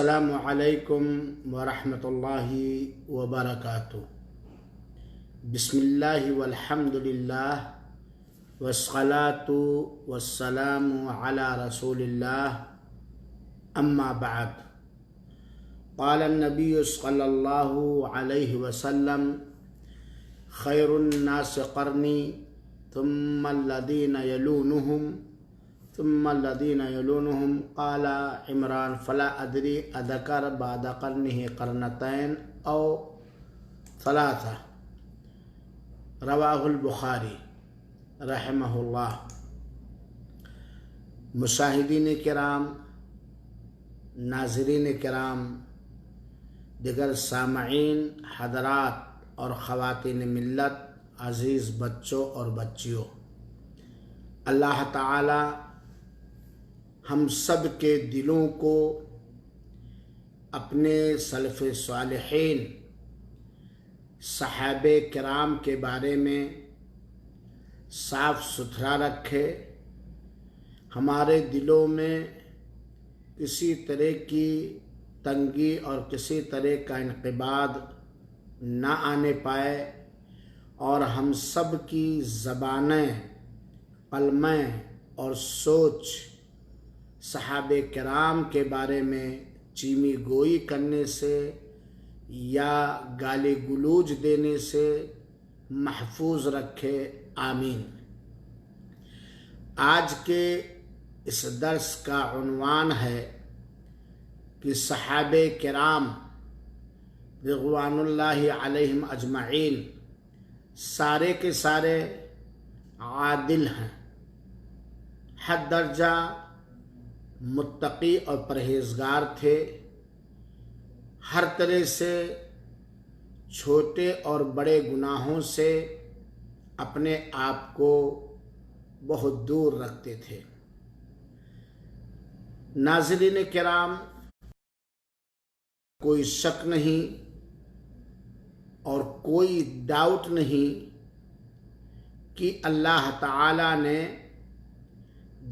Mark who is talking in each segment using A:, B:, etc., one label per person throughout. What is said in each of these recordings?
A: السلام علیکم ورحمۃ اللہ وبرکاتہ۔ بسم اللہ والحمد للہ والصلاة والسلام علی رسول اللہ، اما بعد۔ قال النبی صلی اللہ علیہ وسلم: خیر الناس قرنی ثم الذین یلونہم ثم الذین یلونہم۔ قال عمران: فلا ادری اذکر بعد قرنہ قرنتین او ثلاثہ۔ رواہ البخاری رحمہ اللہ۔ مشاہدین کرام، ناظرین کرام، دیگر سامعین حضرات اور خواتین ملت، عزیز بچوں اور بچیوں، اللہ تعالی ہم سب کے دلوں کو اپنے سلف صالحین صحابہ کرام کے بارے میں صاف ستھرا رکھے، ہمارے دلوں میں کسی طرح کی تنگی اور کسی طرح کا انقباض نہ آنے پائے، اور ہم سب کی زبانیں، قلمیں اور سوچ صحابہ کرام کے بارے میں چیمی گوئی کرنے سے یا گالی گلوچ دینے سے محفوظ رکھے، آمین۔ آج کے اس درس کا عنوان ہے کہ صحابہ کرام رضوان اللہ علیہم اجمعین سارے کے سارے عادل ہیں، حد درجہ متقی اور پرہیزگار تھے، ہر طرح سے چھوٹے اور بڑے گناہوں سے اپنے آپ کو بہت دور رکھتے تھے۔ ناظرین کرام، کوئی شک نہیں اور کوئی ڈاؤٹ نہیں کہ اللہ تعالی نے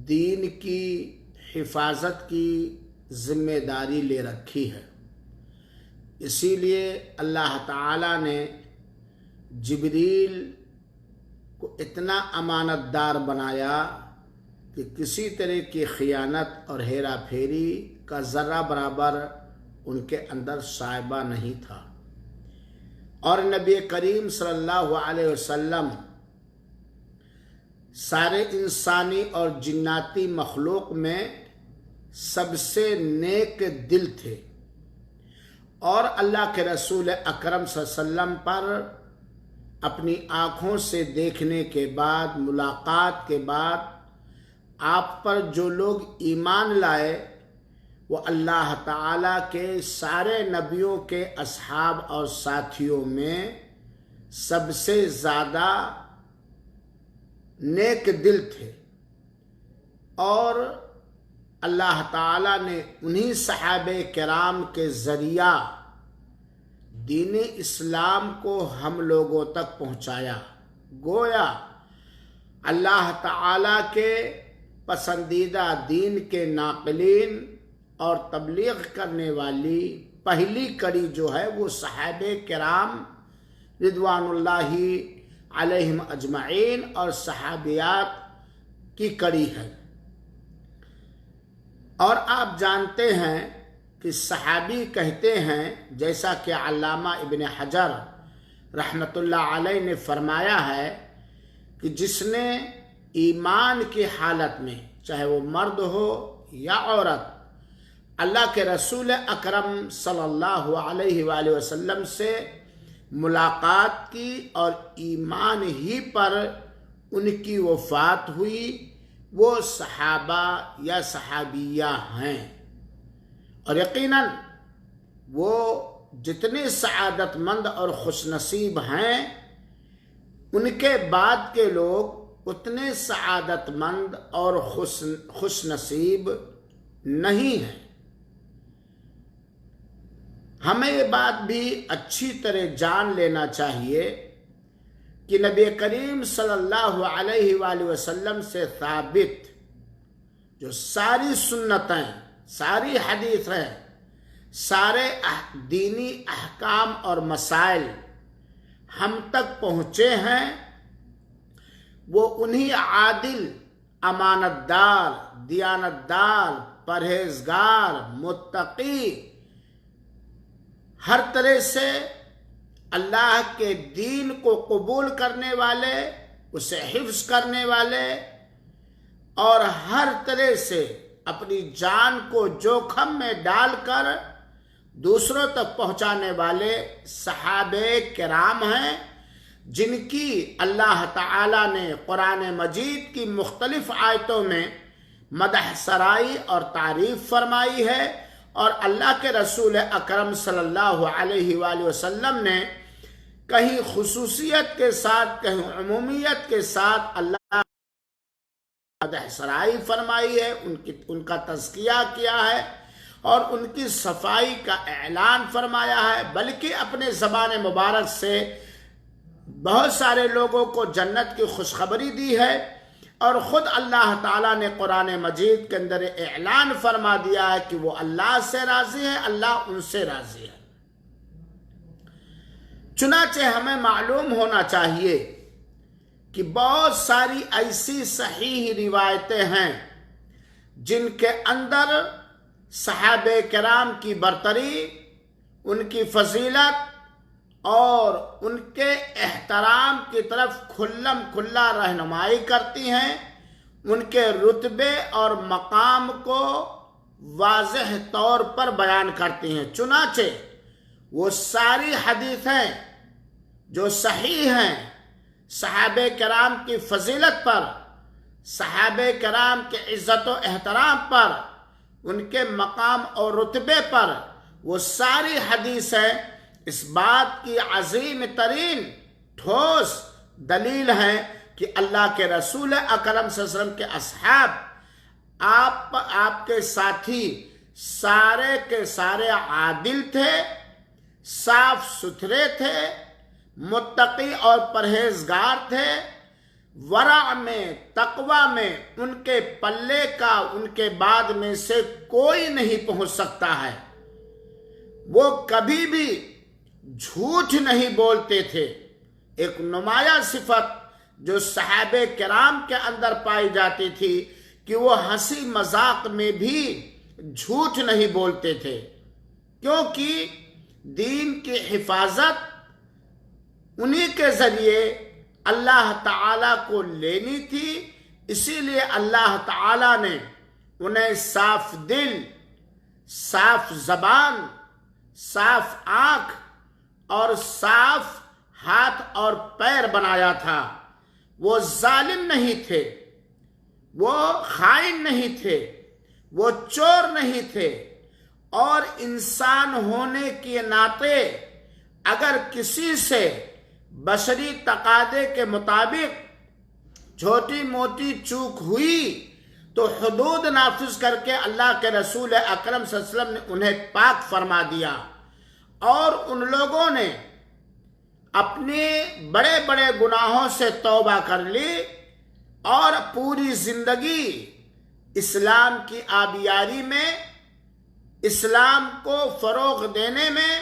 A: دین کی حفاظت کی ذمہ داری لے رکھی ہے۔ اسی لیے اللہ تعالی نے جبریل کو اتنا امانت دار بنایا کہ کسی طرح کی خیانت اور ہیرا پھیری کا ذرہ برابر ان کے اندر شائبہ نہیں تھا، اور نبی کریم صلی اللہ علیہ وسلم سارے انسانی اور جناتی مخلوق میں سب سے نیک دل تھے، اور اللہ کے رسول اکرم صلی اللہ علیہ وسلم پر اپنی آنکھوں سے دیکھنے کے بعد، ملاقات کے بعد آپ پر جو لوگ ایمان لائے وہ اللہ تعالیٰ کے سارے نبیوں کے اصحاب اور ساتھیوں میں سب سے زیادہ نیک دل تھے، اور اللہ تعالیٰ نے انہی صحابہ کرام کے ذریعہ دین اسلام کو ہم لوگوں تک پہنچایا۔ گویا اللہ تعالیٰ کے پسندیدہ دین کے ناقلین اور تبلیغ کرنے والی پہلی کڑی جو ہے وہ صحابہ کرام رضوان اللہ علیہم اجمعین اور صحابیات کی کڑی ہے۔ اور آپ جانتے ہیں کہ صحابی کہتے ہیں، جیسا کہ علامہ ابن حجر رحمۃ اللہ علیہ نے فرمایا ہے کہ جس نے ایمان کی حالت میں، چاہے وہ مرد ہو یا عورت، اللہ کے رسول اکرم صلی اللہ علیہ وآلہ وسلم سے ملاقات کی اور ایمان ہی پر ان کی وفات ہوئی، وہ صحابہ یا صحابیہ ہیں، اور یقیناً وہ جتنے سعادت مند اور خوش نصیب ہیں، ان کے بعد کے لوگ اتنے سعادت مند اور خوش نصیب نہیں ہیں۔ ہمیں یہ بات بھی اچھی طرح جان لینا چاہیے کہ نبی کریم صلی اللہ علیہ وآلہ وسلم سے ثابت جو ساری سنتیں، ساری حدیث ہیں، سارے دینی احکام اور مسائل ہم تک پہنچے ہیں وہ انہی عادل، امانت دار، دیانت دار، پرہیزگار، متقی، ہر طرح سے اللہ کے دین کو قبول کرنے والے، اسے حفظ کرنے والے اور ہر طرح سے اپنی جان کو جوخم میں ڈال کر دوسروں تک پہنچانے والے صحابہ کرام ہیں، جن کی اللہ تعالیٰ نے قرآن مجید کی مختلف آیتوں میں مدح سرائی اور تعریف فرمائی ہے، اور اللہ کے رسول اکرم صلی اللہ علیہ وآلہ وسلم نے کہیں خصوصیت کے ساتھ کہیں عمومیت کے ساتھ اللہ مدح سرائی فرمائی ہے، ان کا تزکیہ کیا ہے اور ان کی صفائی کا اعلان فرمایا ہے، بلکہ اپنے زبان مبارک سے بہت سارے لوگوں کو جنت کی خوشخبری دی ہے، اور خود اللہ تعالیٰ نے قرآن مجید کے اندر اعلان فرما دیا ہے کہ وہ اللہ سے راضی ہے، اللہ ان سے راضی ہے۔ چنانچہ ہمیں معلوم ہونا چاہیے کہ بہت ساری ایسی صحیح روایتیں ہیں جن کے اندر صحابہ کرام کی برتری، ان کی فضیلت اور ان کے احترام کی طرف کھلم کھلا رہنمائی کرتی ہیں، ان کے رتبے اور مقام کو واضح طور پر بیان کرتی ہیں۔ چنانچہ وہ ساری حدیثیں جو صحیح ہیں صحابہ کرام کی فضیلت پر، صحابہ کرام کے عزت و احترام پر، ان کے مقام اور رتبے پر، وہ ساری حدیثیں اس بات کی عظیم ترین ٹھوس دلیل ہے کہ اللہ کے رسول اکرم صلی اللہ علیہ وسلم کے اصحاب، آپ کے ساتھی سارے کے سارے عادل تھے، صاف ستھرے تھے، متقی اور پرہیزگار تھے، ورع میں، تقوی میں ان کے پلے کا ان کے بعد میں سے کوئی نہیں پہنچ سکتا ہے۔ وہ کبھی بھی جھوٹ نہیں بولتے تھے۔ ایک نمایاں صفت جو صحابہ کرام کے اندر پائی جاتی تھی کہ وہ ہنسی مذاق میں بھی جھوٹ نہیں بولتے تھے، کیونکہ دین کی حفاظت انہی کے ذریعے اللہ تعالیٰ کو لینی تھی، اسی لیے اللہ تعالیٰ نے انہیں صاف دل، صاف زبان، صاف آنکھ اور صاف ہاتھ اور پیر بنایا تھا۔ وہ ظالم نہیں تھے، وہ خائن نہیں تھے، وہ چور نہیں تھے، اور انسان ہونے کے ناطے اگر کسی سے بشری تقاضے کے مطابق چھوٹی موٹی چوک ہوئی تو حدود نافذ کر کے اللہ کے رسول اکرم صلی اللہ علیہ وسلم نے انہیں پاک فرما دیا، اور ان لوگوں نے اپنے بڑے بڑے گناہوں سے توبہ کر لی اور پوری زندگی اسلام کی آبیاری میں، اسلام کو فروغ دینے میں،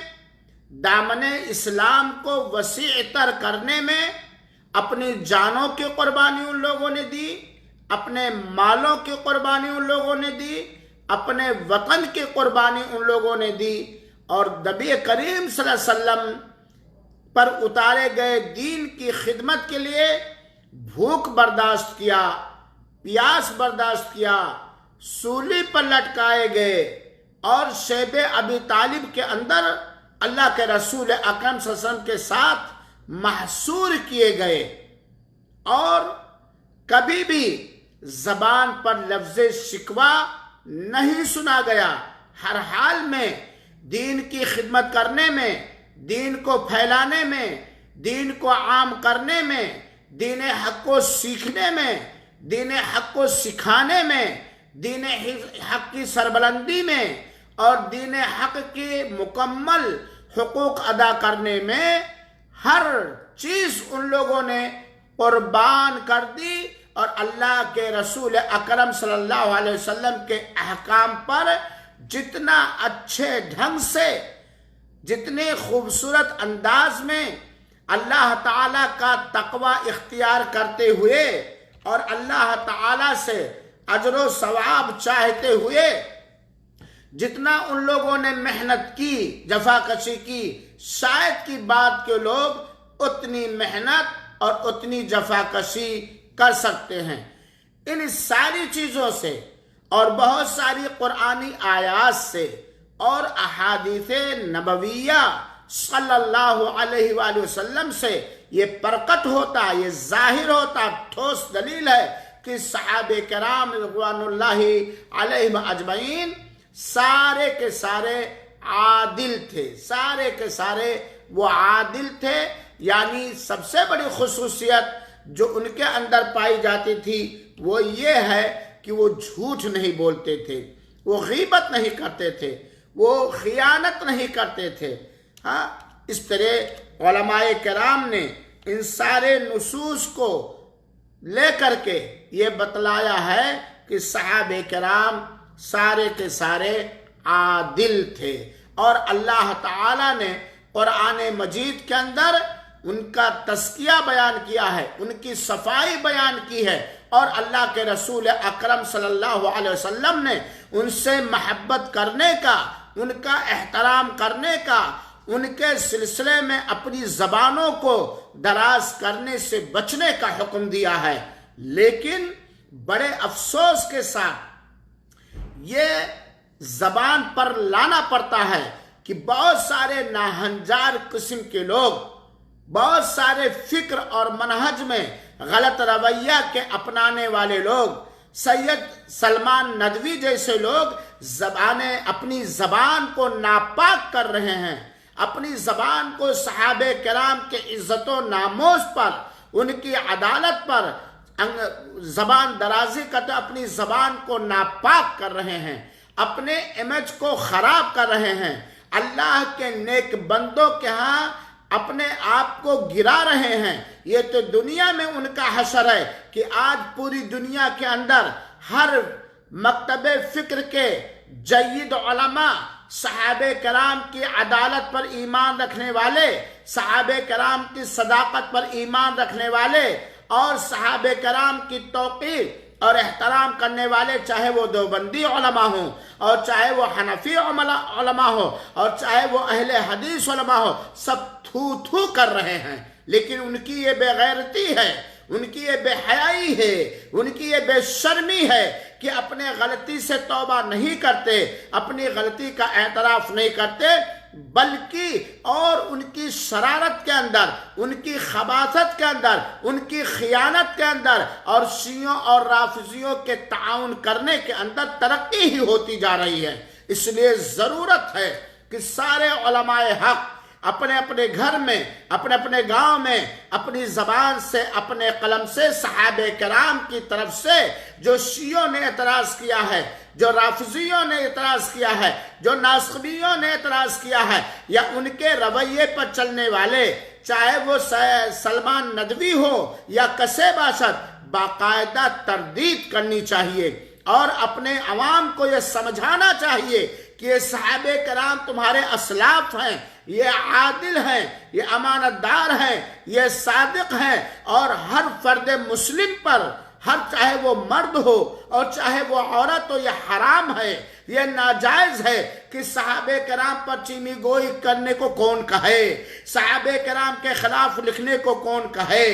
A: دامن اسلام کو وسیع تر کرنے میں اپنی جانوں کی قربانی ان لوگوں نے دی، اپنے مالوں کی قربانی ان لوگوں نے دی، اپنے وطن کی قربانی ان لوگوں نے دی، اور نبی کریم صلی اللہ علیہ وسلم پر اتارے گئے دین کی خدمت کے لیے بھوک برداشت کیا، پیاس برداشت کیا، سولی پر لٹکائے گئے، اور شیب ابی طالب کے اندر اللہ کے رسول اکرم صلی اللہ علیہ وسلم کے ساتھ محصور کیے گئے، اور کبھی بھی زبان پر لفظ شکوہ نہیں سنا گیا۔ ہر حال میں دین کی خدمت کرنے میں، دین کو پھیلانے میں، دین کو عام کرنے میں، دین حق کو سیکھنے میں، دین حق کو سکھانے میں، دین حق کی سربلندی میں اور دین حق کی مکمل حقوق ادا کرنے میں ہر چیز ان لوگوں نے قربان کر دی، اور اللہ کے رسول اکرم صلی اللہ علیہ وسلم کے احکام پر جتنا اچھے ڈھنگ سے، جتنے خوبصورت انداز میں اللہ تعالیٰ کا تقوی اختیار کرتے ہوئے اور اللہ تعالیٰ سے اجر و ثواب چاہتے ہوئے جتنا ان لوگوں نے محنت کی، جفاکشی کی، شاید کی بات کے لوگ اتنی محنت اور اتنی جفاکشی کر سکتے ہیں۔ ان ساری چیزوں سے اور بہت ساری قرآنی آیات سے اور احادیث نبویہ صلی اللہ علیہ وآلہ وسلم سے یہ پرکٹ ہوتا، یہ ظاہر ہوتا، ٹھوس دلیل ہے کہ صحابہ کرام رضوان اللہ علیہم اجمعین سارے کے سارے عادل تھے، سارے کے سارے وہ عادل تھے۔ یعنی سب سے بڑی خصوصیت جو ان کے اندر پائی جاتی تھی وہ یہ ہے کہ وہ جھوٹ نہیں بولتے تھے، وہ غیبت نہیں کرتے تھے، وہ خیانت نہیں کرتے تھے۔ ہاں، اس طرح علماء کرام نے ان سارے نصوص کو لے کر کے یہ بتلایا ہے کہ صحابہ کرام سارے کے سارے عادل تھے، اور اللہ تعالیٰ نے قرآن مجید کے اندر ان کا تزکیہ بیان کیا ہے، ان کی صفائی بیان کی ہے، اور اللہ کے رسول اکرم صلی اللہ علیہ وسلم نے ان سے محبت کرنے کا، ان کا احترام کرنے کا، ان کے سلسلے میں اپنی زبانوں کو دراز کرنے سے بچنے کا حکم دیا ہے۔ لیکن بڑے افسوس کے ساتھ یہ زبان پر لانا پڑتا ہے کہ بہت سارے ناہنجار قسم کے لوگ، بہت سارے فکر اور منہج میں غلط رویہ کے اپنانے والے لوگ، سید سلمان ندوی جیسے لوگ اپنی زبان کو ناپاک کر رہے ہیں، اپنی زبان کو صحابہ کرام کے عزت و ناموس پر، ان کی عدالت پر زبان درازی کرتے اپنی زبان کو ناپاک کر رہے ہیں، اپنے امیج کو خراب کر رہے ہیں، اللہ کے نیک بندوں کے ہاں اپنے آپ کو گرا رہے ہیں۔ یہ تو دنیا میں ان کا حشر ہے کہ آج پوری دنیا کے اندر ہر مکتب فکر کے جید علماء صحابہ کرام کی عدالت پر ایمان رکھنے والے، صحابہ کرام کی صداقت پر ایمان رکھنے والے، اور صحابہ کرام کی توقیر اور احترام کرنے والے، چاہے وہ دیوبندی علماء ہوں، اور چاہے وہ حنفی علماء ہوں، اور چاہے وہ اہل حدیث علماء ہوں، سب تھو تھو کر رہے ہیں۔ لیکن ان کی یہ بے غیرتی ہے، ان کی یہ بے حیائی ہے، ان کی یہ بے شرمی ہے کہ اپنے غلطی سے توبہ نہیں کرتے، اپنی غلطی کا اعتراف نہیں کرتے، بلکہ اور ان کی شرارت کے اندر، ان کی خباثت کے اندر، ان کی خیانت کے اندر، اور شیعوں اور رافضیوں کے تعاون کرنے کے اندر ترقی ہی ہوتی جا رہی ہے۔ اس لیے ضرورت ہے کہ سارے علماء حق اپنے اپنے گھر میں، اپنے اپنے گاؤں میں، اپنی زبان سے، اپنے قلم سے صحابہ کرام کی طرف سے جو شیعوں نے اعتراض کیا ہے، جو رافضیوں نے اعتراض کیا ہے، جو ناسخبیوں نے اعتراض کیا ہے، یا ان کے رویے پر چلنے والے، چاہے وہ سلمان ندوی ہو یا کسے باشد، باقاعدہ تردید کرنی چاہیے، اور اپنے عوام کو یہ سمجھانا چاہیے کہ یہ صحابہ کرام تمہارے اسلاف ہیں، یہ عادل ہیں، یہ امانت دار ہیں، یہ صادق ہیں، اور ہر فرد مسلم پر، چاہے وہ مرد ہو اور چاہے وہ عورت ہو، یہ حرام ہے، یہ ناجائز ہے کہ صحابہ کرام پر چینی گوئی کرنے کو کون کہے، صحابہ کرام کے خلاف لکھنے کو کون کہے،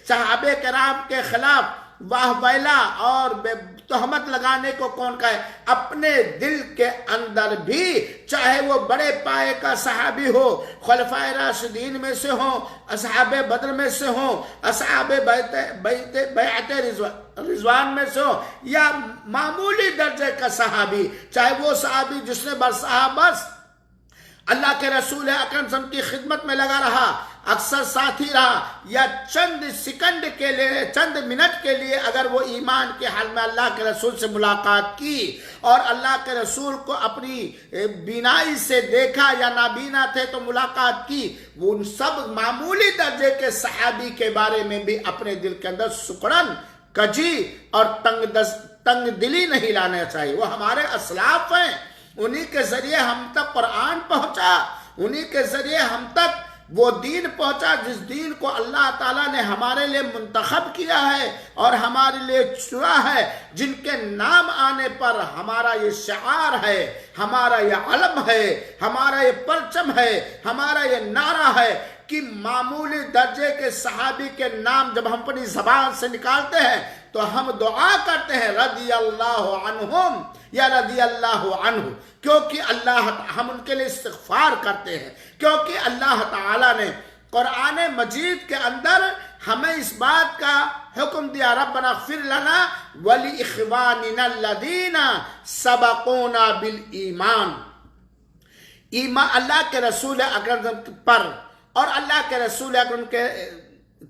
A: صحابہ کرام کے خلاف واہ ویلا اور تہمت لگانے کو کون کہے۔ اپنے دل کے اندر بھی، چاہے وہ بڑے پائے کا صحابی ہو، خلفائے راشدین میں سے ہوں، اصحاب بدر میں سے ہوں، اصحاب بیعت رضوان میں سے ہوں، یا معمولی درجے کا صحابی، چاہے وہ صحابی جس نے بس اللہ کے رسول اکرم صلی اللہ علیہ وسلم کی خدمت میں لگا رہا، اکثر ساتھی رہا، یا چند سیکنڈ کے لیے، چند منٹ کے لیے اگر وہ ایمان کے حال میں اللہ کے رسول سے ملاقات کی اور اللہ کے رسول کو اپنی بینائی سے دیکھا، یا نابینا تھے تو ملاقات کی، وہ ان سب معمولی درجے کے صحابی کے بارے میں بھی اپنے دل کے اندر سکڑن، کجی اور تنگ دلی نہیں لانا چاہیے۔ وہ ہمارے اسلاف ہیں، انہی کے ذریعے ہم تک قرآن پہنچا، انہی کے ذریعے ہم تک وہ دین پہنچا جس دین کو اللہ تعالیٰ نے ہمارے لیے منتخب کیا ہے اور ہمارے لیے چنا ہے، جن کے نام آنے پر ہمارا یہ شعار ہے، ہمارا یہ علم ہے، ہمارا یہ پرچم ہے، ہمارا یہ نعرہ ہے کہ معمولی درجے کے صحابی کے نام جب ہم اپنی زبان سے نکالتے ہیں تو ہم دعا کرتے ہیں رضی اللہ عنہم یا رضی اللہ عنہ، کیونکہ ہم ان کے لیے استغفار کرتے ہیں، کیونکہ اللہ تعالیٰ نے قرآن مجید کے اندر ہمیں اس بات کا حکم دیا، ربنا اغفر لنا وَلِإِخْوَانِنَا الَّذِينَ سَبَقُونَا بِالْإِيمَانِ، ایمان اللہ کے رسول اکرم پر اور اللہ کے رسول اکرم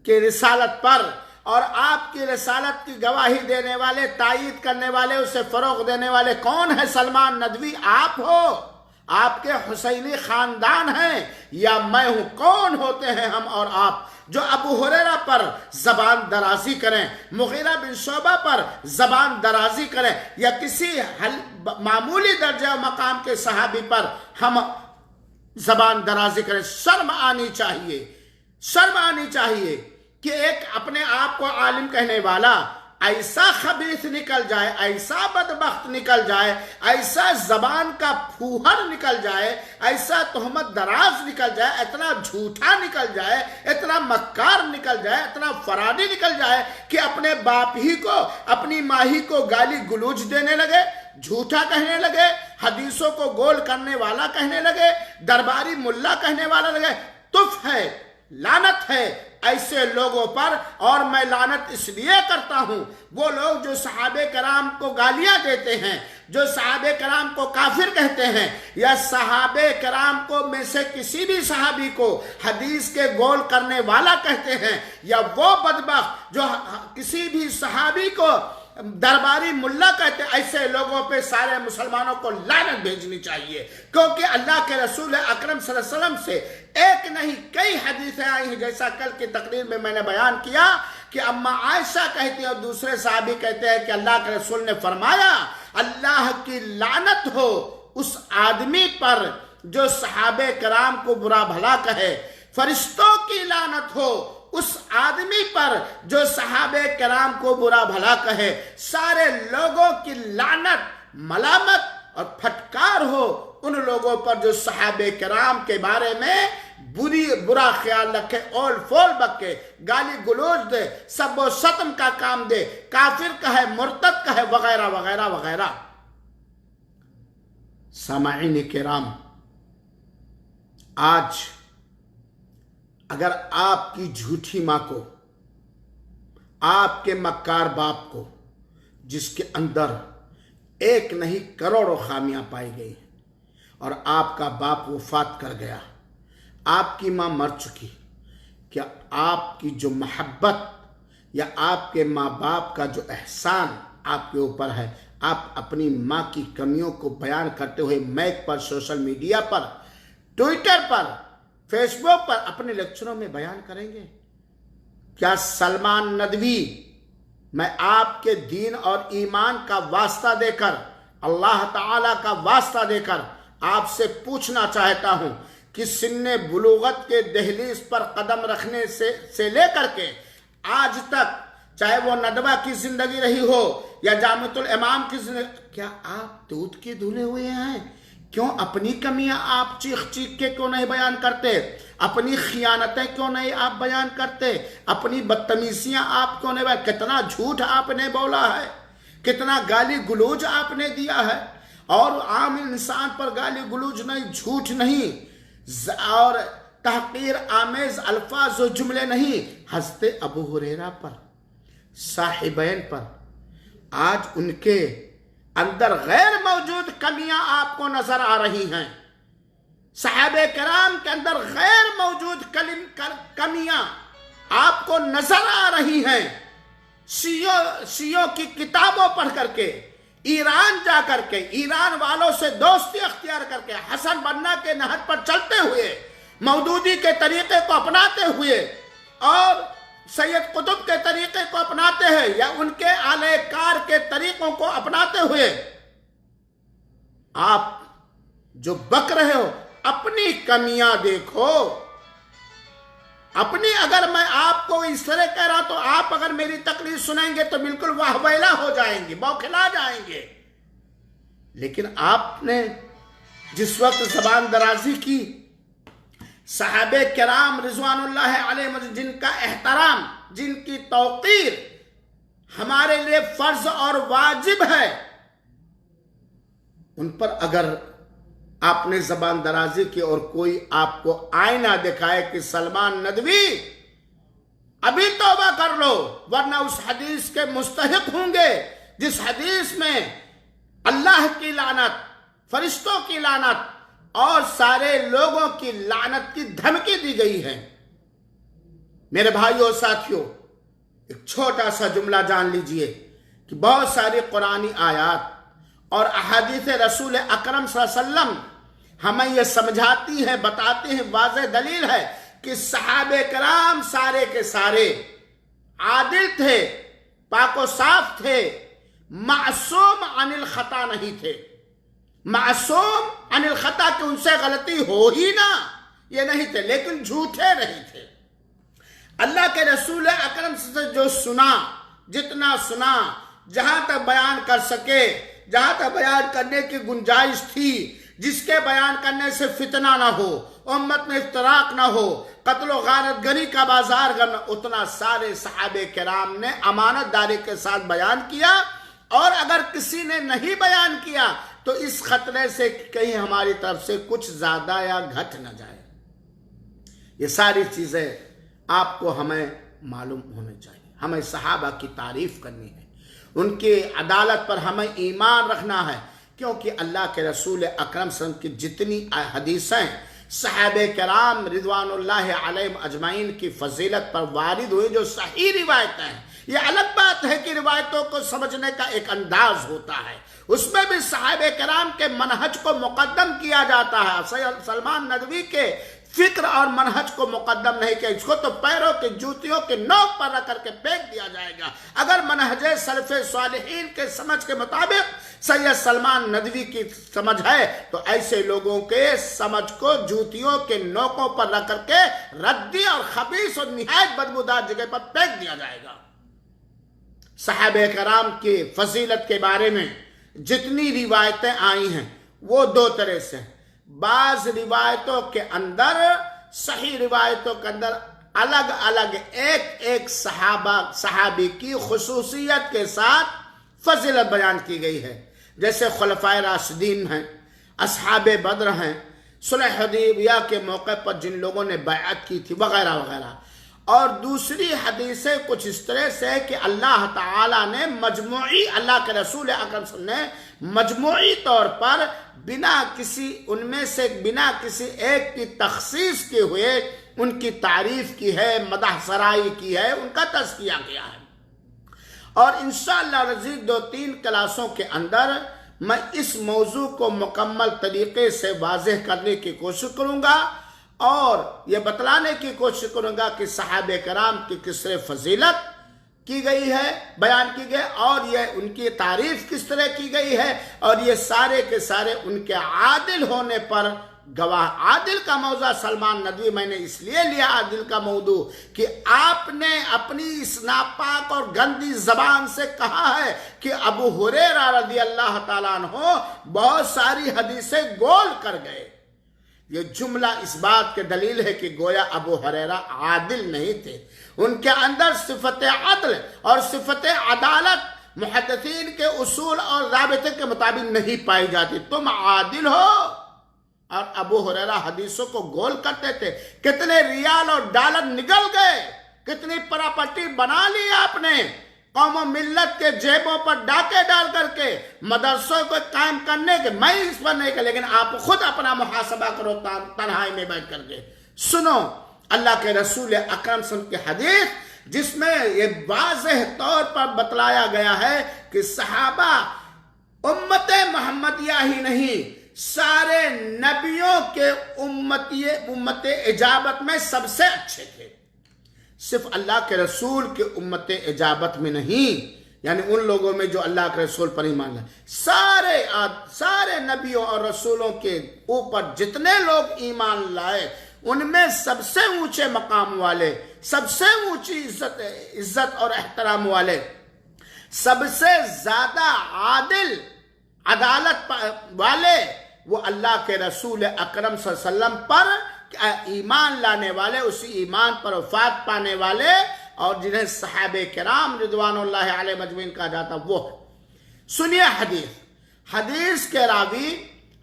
A: کے رسالت پر اور آپ کی رسالت کی گواہی دینے والے، تائید کرنے والے، اسے فروغ دینے والے کون ہیں؟ سلمان ندوی آپ ہو، آپ کے حسینی خاندان ہیں یا میں ہوں؟ کون ہوتے ہیں ہم اور آپ جو ابو ہریرہ پر زبان درازی کریں، مغیرہ بن شعبہ پر زبان درازی کریں، یا کسی معمولی درجہ و مقام کے صحابی پر ہم زبان درازی کریں؟ شرم آنی چاہیے، شرم آنی چاہیے کہ ایک اپنے آپ کو عالم کہنے والا ایسا خبیث نکل جائے، ایسا بدبخت نکل جائے، ایسا زبان کا پھوہر نکل جائے، ایسا تہمت دراز نکل جائے، اتنا جھوٹا نکل جائے، اتنا مکار نکل جائے، اتنا فرادی نکل جائے کہ اپنے باپ ہی کو، اپنی ماں ہی کو گالی گلوچ دینے لگے، جھوٹا کہنے لگے، حدیثوں کو گول کرنے والا کہنے لگے، درباری ملا کہنے والا لگے۔ تف ہے، لعنت ہے ایسے لوگوں پر، اور میں لعنت اس لیے کرتا ہوں وہ لوگ جو صحابہ کرام کو گالیاں دیتے ہیں، جو صحابہ کرام کو کافر کہتے ہیں، یا صحابہ کرام کو میں سے کسی بھی صحابی کو حدیث کے گول کرنے والا کہتے ہیں، یا وہ بدبخت جو کسی بھی صحابی کو درباری ملا کہتے ہیں، ایسے لوگوں پہ سارے مسلمانوں کو لعنت بھیجنی چاہیے، کیونکہ اللہ کے رسول اکرم صلی اللہ علیہ وسلم سے ایک نہیں کئی حدیثیں آئی ہیں، جیسا کل کی تقریر میں نے بیان کیا کہ اما عائشہ کہتی ہیں اور دوسرے صحابی کہتے ہیں کہ اللہ کے رسول نے فرمایا اللہ کی لعنت ہو اس آدمی پر جو صحابہ کرام کو برا بھلا کہے، فرشتوں کی لعنت ہو اس آدمی پر جو صحابہ کرام کو برا بھلا کہے، سارے لوگوں کی لعنت، ملامت اور پھٹکار ہو ان لوگوں پر جو صحابہ کرام کے بارے میں برا خیال رکھے، اول فول بکے، گالی گلوچ دے، سب و شتم کا کام دے، کافر کہے، مرتد کہے، وغیرہ وغیرہ وغیرہ۔ سامعین کرام، آج اگر آپ کی جھوٹی ماں کو، آپ کے مکار باپ کو، جس کے اندر ایک نہیں کروڑوں خامیاں پائی گئی اور آپ کا باپ وفات کر گیا، آپ کی ماں مر چکی، کیا آپ کی جو محبت یا آپ کے ماں باپ کا جو احسان آپ کے اوپر ہے، آپ اپنی ماں کی کمیوں کو بیان کرتے ہوئے میک پر، سوشل میڈیا پر، ٹویٹر پر، فیس بک پر اپنے لیکچروں میں بیان کریں گے؟ کیا سلمان ندوی، میں آپ کے دین اور ایمان کا واسطہ دے کر، اللہ تعالیٰ کا واسطہ دے کر آپ سے پوچھنا چاہتا ہوں کہ سن بلوغت کے دہلیز پر قدم رکھنے سے لے کر کے آج تک، چاہے وہ ندوہ کی زندگی رہی ہو یا جامعۃ الامام کی زندگی، کیا آپ دودھ کے دھلے ہوئے ہیں؟ کیوں اپنی کمیاں آپ چیخ چیخ کے کیوں نہیں بیان کرتے؟ اپنی خیانتیں کیوں نہیں آپ بیان کرتے؟ اپنی بدتمیزیاں آپ کیوں نہیں بیان؟ کتنا جھوٹ آپ نے بولا ہے، کتنا گالی گلوچ آپ نے دیا ہے، اور عام انسان پر گالی گلوچ نہیں، جھوٹ نہیں اور تحقیر آمیز الفاظ و جملے نہیں، حضرت ابو ہریرہ پر، صاحبین پر، آج ان کے اندر غیر موجود کمیاں آپ کو نظر آ رہی ہیں، صحابہ کرام کے اندر غیر موجود کمیاں آپ کو نظر آ رہی ہیں۔ شیعوں کی کتابوں پڑھ کر کے، ایران جا کر کے، ایران والوں سے دوستی اختیار کر کے، حسن بنا کے نہج پر چلتے ہوئے، مودودی کے طریقے کو اپناتے ہوئے اور سید قطب کے طریقے کو اپناتے ہیں یا ان کے اعلی کار کے طریقوں کو اپناتے ہوئے، آپ جو بک رہے ہو اپنی کمیاں دیکھو. اپنی اگر میں آپ کو اس طرح کہہ رہا تو آپ اگر میری تقریر سنیں گے تو بالکل واہ ویلا ہو جائیں گے, بوکھلا جائیں گے. لیکن آپ نے جس وقت زبان درازی کی, صحابہ کرام رضوان اللہ علیہ جن کا احترام, جن کی توقیر ہمارے لیے فرض اور واجب ہے, ان پر اگر آپ نے زبان درازی کی اور کوئی آپ کو آئینہ دکھائے کہ سلمان ندوی ابھی توبہ کر لو ورنہ اس حدیث کے مستحق ہوں گے جس حدیث میں اللہ کی لعنت, فرشتوں کی لعنت اور سارے لوگوں کی لعنت کی دھمکی دی گئی ہے. میرے بھائیوں اور ساتھیوں, ایک چھوٹا سا جملہ جان لیجئے کہ بہت ساری قرآنی آیات اور احادیث رسول اکرم صلی اللہ علیہ وسلم ہمیں یہ سمجھاتی ہیں, بتاتی ہیں, واضح دلیل ہے کہ صحابہ کرام سارے کے سارے عادل تھے, پاک و صاف تھے, معصوم عن الخطا نہیں تھے. معصوم عن الخطا کہ ان سے غلطی ہو ہی نہ, یہ نہیں تھے, لیکن جھوٹے نہیں تھے. اللہ کے رسول اکرم سے جو سنا, جتنا سنا, جہاں تک بیان کر سکے, جہاں تک بیان کرنے کی گنجائش تھی, جس کے بیان کرنے سے فتنہ نہ ہو, امت میں افتراق نہ ہو, قتل و غارت گری کا بازار کرنا, اتنا سارے صحابہ کرام نے امانت داری کے ساتھ بیان کیا. اور اگر کسی نے نہیں بیان کیا تو اس خطرے سے کہیں ہماری طرف سے کچھ زیادہ یا گھٹ نہ جائے. یہ ساری چیزیں آپ کو ہمیں معلوم ہونے چاہیے. ہمیں صحابہ کی تعریف کرنی ہے, ان کی عدالت پر ہمیں ایمان رکھنا ہے, کیونکہ اللہ کے رسول اکرم صلی اللہ علیہ وسلم کی جتنی حدیثیں صحابہ کرام رضوان اللہ علیہم اجمعین کی فضیلت پر وارد ہوئی, جو صحیح روایتیں ہیں. یہ الگ بات ہے کہ روایتوں کو سمجھنے کا ایک انداز ہوتا ہے, اس میں بھی صحابہ کرام کے منہج کو مقدم کیا جاتا ہے. سلمان ندوی کے فکر اور منہج کو مقدم نہیں کیا, اس کو تو پیروں کے جوتیوں کے نوک پر رکھ کر کے پھینک دیا جائے گا. اگر منہج سلف صالحین کے سمجھ کے مطابق سید سلمان ندوی کی سمجھ ہے تو ایسے لوگوں کے سمجھ کو جوتیوں کے نوکوں پر رکھ کر کے ردی اور خبیث اور نہایت بدبودار جگہ پر پھینک دیا جائے گا. صحابہ کرام کی فضیلت کے بارے میں جتنی روایتیں آئی ہیں وہ دو طرح سے ہیں. بعض روایتوں کے اندر, صحیح روایتوں کے اندر الگ الگ ایک ایک صحابی کی خصوصیت کے ساتھ فضیلت بیان کی گئی ہے, جیسے خلفائے راشدین ہیں, اصحاب بدر ہیں, صلح حدیبیہ کے موقع پر جن لوگوں نے بیعت کی تھی وغیرہ وغیرہ. اور دوسری حدیثیں کچھ اس طرح سے کہ اللہ تعالیٰ نے مجموعی, اللہ کے رسول اکرم صلی اللہ علیہ وسلم نے مجموعی طور پر بنا کسی ایک کی تخصیص کے ہوئے ان کی تعریف کی ہے, مدح سرائی کی ہے, ان کا تذکیہ کیا ہے. اور انشاءاللہ رضی 2-3 کلاسوں کے اندر میں اس موضوع کو مکمل طریقے سے واضح کرنے کی کوشش کروں گا اور یہ بتلانے کی کوشش کروں گا کہ صحابہ کرام کی کس طرح فضیلت کی گئی ہے, بیان کی گئی, اور یہ ان کی تعریف کس طرح کی گئی ہے, اور یہ سارے کے سارے ان کے عادل ہونے پر گواہ. عادل کا موضوع سلمان ندوی میں نے اس لیے لیا عادل کا موضوع کہ آپ نے اپنی اس ناپاک اور گندی زبان سے کہا ہے کہ ابو ہریرہ رضی اللہ تعالیٰ عنہ بہت ساری حدیثیں گول کر گئے. یہ جملہ اس بات کے دلیل ہے کہ گویا ابو ہریرہ عادل نہیں تھے, ان کے اندر صفت عدل اور صفت عدالت محدثین کے اصول اور ضابطے کے مطابق نہیں پائی جاتی. تم عادل ہو, اور ابو ہریرہ حدیثوں کو گول کرتے تھے. کتنے ریال اور ڈالر نگل گئے, کتنی پراپرٹی بنا لی آپ نے, قوم و ملت کے جیبوں پر ڈاکے ڈال کر کے مدرسوں کو قائم کرنے کے. میں اس پر نہیں کہ, لیکن آپ خود اپنا محاسبہ کرو تنہائی میں بیٹھ کر کے. سنو اللہ کے رسول اکرم صلی اللہ علیہ وسلم کی حدیث جس میں یہ واضح طور پر بتلایا گیا ہے کہ صحابہ امت محمدیہ ہی نہیں, سارے نبیوں کے امت اجابت میں سب سے اچھے تھے. صرف اللہ کے رسول کے امت اجابت میں نہیں, یعنی ان لوگوں میں جو اللہ کے رسول پر ایمان لائے، سارے نبیوں اور رسولوں کے اوپر جتنے لوگ ایمان لائے ان میں سب سے اونچے مقام والے، سب سے اونچی عزت اور احترام والے، سب سے زیادہ عادل عدالت والے وہ اللہ کے رسول اکرم صلی اللہ علیہ وسلم پر ایمان لانے والے، اسی ایمان پر وفات پانے والے، اور جنہیں صحابہ کرام رضوان اللہ علیہ مجمعین کہا جاتا وہ ہے۔ سنیے حدیث کے راوی